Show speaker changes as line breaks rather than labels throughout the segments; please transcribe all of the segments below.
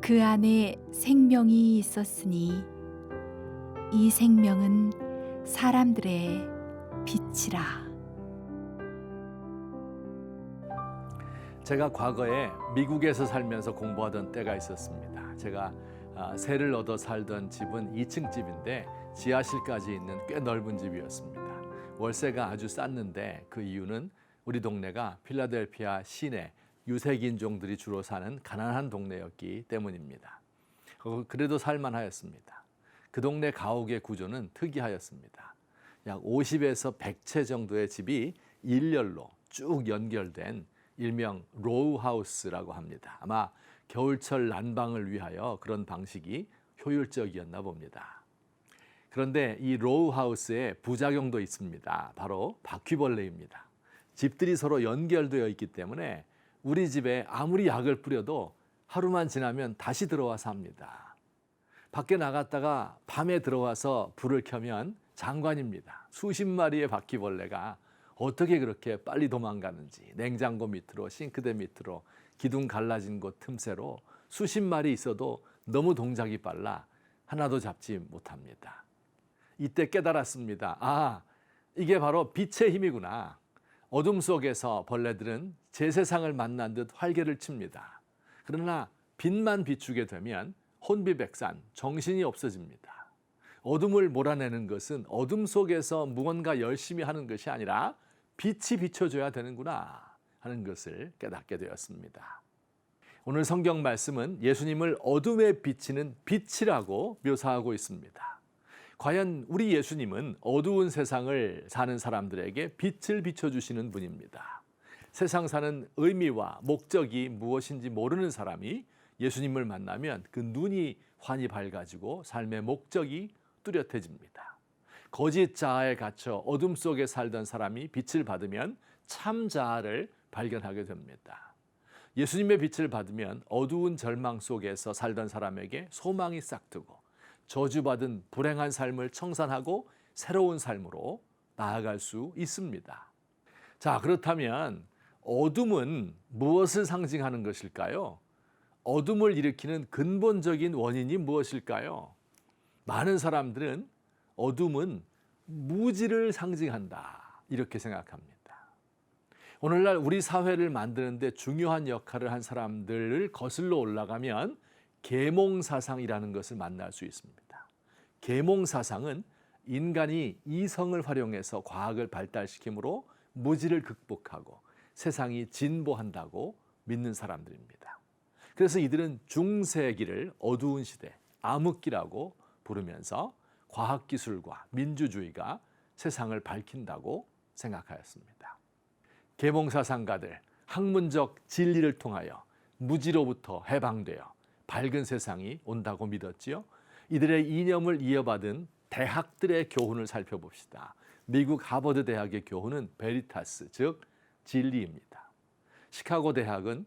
그 안에 생명이 있었으니 이 생명은 사람들의 빛이라.
제가 과거에 미국에서 살면서 공부하던 때가 있었습니다. 제가 세를 얻어 살던 집은 2층 집인데 지하실까지 있는 꽤 넓은 집이었습니다. 월세가 아주 쌌는데 그 이유는 우리 동네가 필라델피아 시내 유색인종들이 주로 사는 가난한 동네였기 때문입니다. 그래도 살만하였습니다. 그 동네 가옥의 구조는 특이하였습니다. 약 50에서 100채 정도의 집이 일렬로 쭉 연결된 일명 로우하우스라고 합니다. 아마 겨울철 난방을 위하여 그런 방식이 효율적이었나 봅니다. 그런데 이 로우하우스에 부작용도 있습니다. 바로 바퀴벌레입니다. 집들이 서로 연결되어 있기 때문에 우리 집에 아무리 약을 뿌려도 하루만 지나면 다시 들어와서 합니다. 밖에 나갔다가 밤에 들어와서 불을 켜면 장관입니다. 수십 마리의 바퀴벌레가 어떻게 그렇게 빨리 도망가는지 냉장고 밑으로 싱크대 밑으로 기둥 갈라진 곳 틈새로 수십 마리 있어도 너무 동작이 빨라 하나도 잡지 못합니다. 이때 깨달았습니다. 이게 바로 빛의 힘이구나. 어둠 속에서 벌레들은 제 세상을 만난 듯 활개를 칩니다. 그러나 빛만 비추게 되면 혼비백산, 정신이 없어집니다. 어둠을 몰아내는 것은 어둠 속에서 무언가 열심히 하는 것이 아니라 빛이 비춰줘야 되는구나 하는 것을 깨닫게 되었습니다. 오늘 성경 말씀은 예수님을 어둠에 비치는 빛이라고 묘사하고 있습니다. 과연 우리 예수님은 어두운 세상을 사는 사람들에게 빛을 비춰주시는 분입니다. 세상 사는 의미와 목적이 무엇인지 모르는 사람이 예수님을 만나면 그 눈이 환히 밝아지고 삶의 목적이 뚜렷해집니다. 거짓 자아에 갇혀 어둠 속에 살던 사람이 빛을 받으면 참 자아를 발견하게 됩니다. 예수님의 빛을 받으면 어두운 절망 속에서 살던 사람에게 소망이 싹트고 저주받은 불행한 삶을 청산하고 새로운 삶으로 나아갈 수 있습니다. 자, 그렇다면 어둠은 무엇을 상징하는 것일까요? 어둠을 일으키는 근본적인 원인이 무엇일까요? 많은 사람들은 어둠은 무지를 상징한다 이렇게 생각합니다. 오늘날 우리 사회를 만드는 데 중요한 역할을 한 사람들을 거슬러 올라가면 계몽사상이라는 것을 만날 수 있습니다. 계몽사상은 인간이 이성을 활용해서 과학을 발달시키므로 무지를 극복하고 세상이 진보한다고 믿는 사람들입니다. 그래서 이들은 중세기를 어두운 시대, 암흑기라고 부르면서 과학기술과 민주주의가 세상을 밝힌다고 생각하였습니다. 계몽사상가들, 학문적 진리를 통하여 무지로부터 해방되어 밝은 세상이 온다고 믿었지요. 이들의 이념을 이어받은 대학들의 교훈을 살펴봅시다. 미국 하버드 대학의 교훈은 베리타스, 즉 진리입니다. 시카고 대학은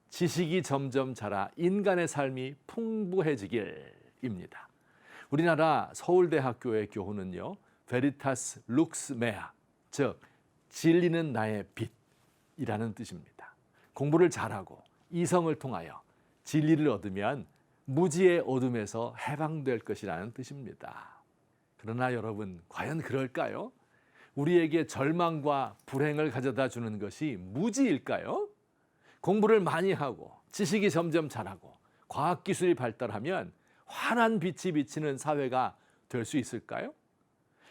지식이 점점 자라 인간의 삶이 풍부해지길입니다. 우리나라 서울대학교의 교훈은요, 베리타스 룩스 메아, 즉 진리는 나의 빛이라는 뜻입니다. 공부를 잘하고 이성을 통하여 진리를 얻으면 무지의 어둠에서 해방될 것이라는 뜻입니다. 그러나 여러분, 과연 그럴까요? 우리에게 절망과 불행을 가져다 주는 것이 무지일까요? 공부를 많이 하고 지식이 점점 자라고 과학기술이 발달하면 환한 빛이 비치는 사회가 될 수 있을까요?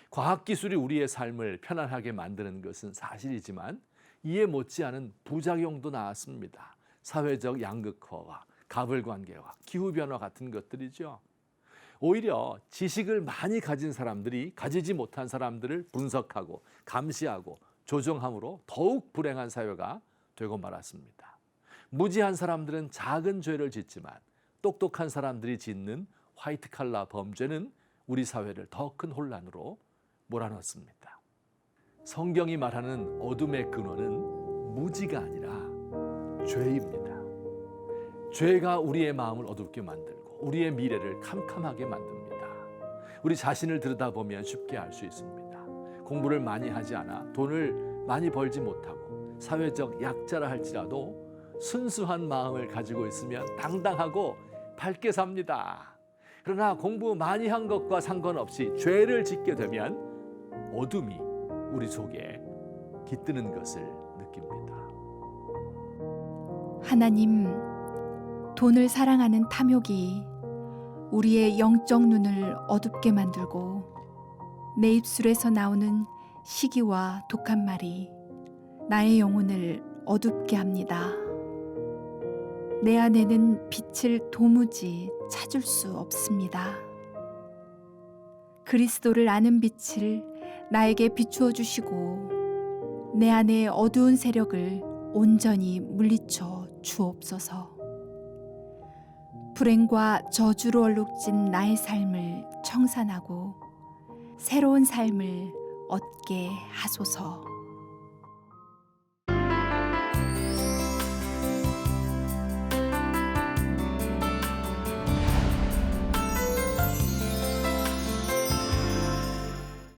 과학기술이 우리의 삶을 편안하게 만드는 것은 사실이지만 이에 못지않은 부작용도 나왔습니다. 사회적 양극화와 가불관계와 기후변화 같은 것들이죠. 오히려 지식을 많이 가진 사람들이 가지지 못한 사람들을 분석하고 감시하고 조정함으로 더욱 불행한 사회가 되고 말았습니다. 무지한 사람들은 작은 죄를 짓지만 똑똑한 사람들이 짓는 화이트 칼라 범죄는 우리 사회를 더 큰 혼란으로 몰아넣습니다. 성경이 말하는 어둠의 근원은 무지가 아니라 죄입니다. 죄가 우리의 마음을 어둡게 만들고 우리의 미래를 캄캄하게 만듭니다. 우리 자신을 들여다보면 쉽게 알 수 있습니다. 공부를 많이 하지 않아 돈을 많이 벌지 못하고 사회적 약자라 할지라도 순수한 마음을 가지고 있으면 당당하고 밝게 삽니다. 그러나 공부 많이 한 것과 상관없이 죄를 짓게 되면 어둠이 우리 속에 깃드는 것을 느낍니다.
하나님, 돈을 사랑하는 탐욕이 우리의 영적 눈을 어둡게 만들고 내 입술에서 나오는 시기와 독한 말이 나의 영혼을 어둡게 합니다. 내 안에는 빛을 도무지 찾을 수 없습니다. 그리스도를 아는 빛을 나에게 비추어 주시고 내 안의 어두운 세력을 온전히 물리쳐 주옵소서. 불행과 저주로 얼룩진 나의 삶을 청산하고 새로운 삶을 얻게 하소서.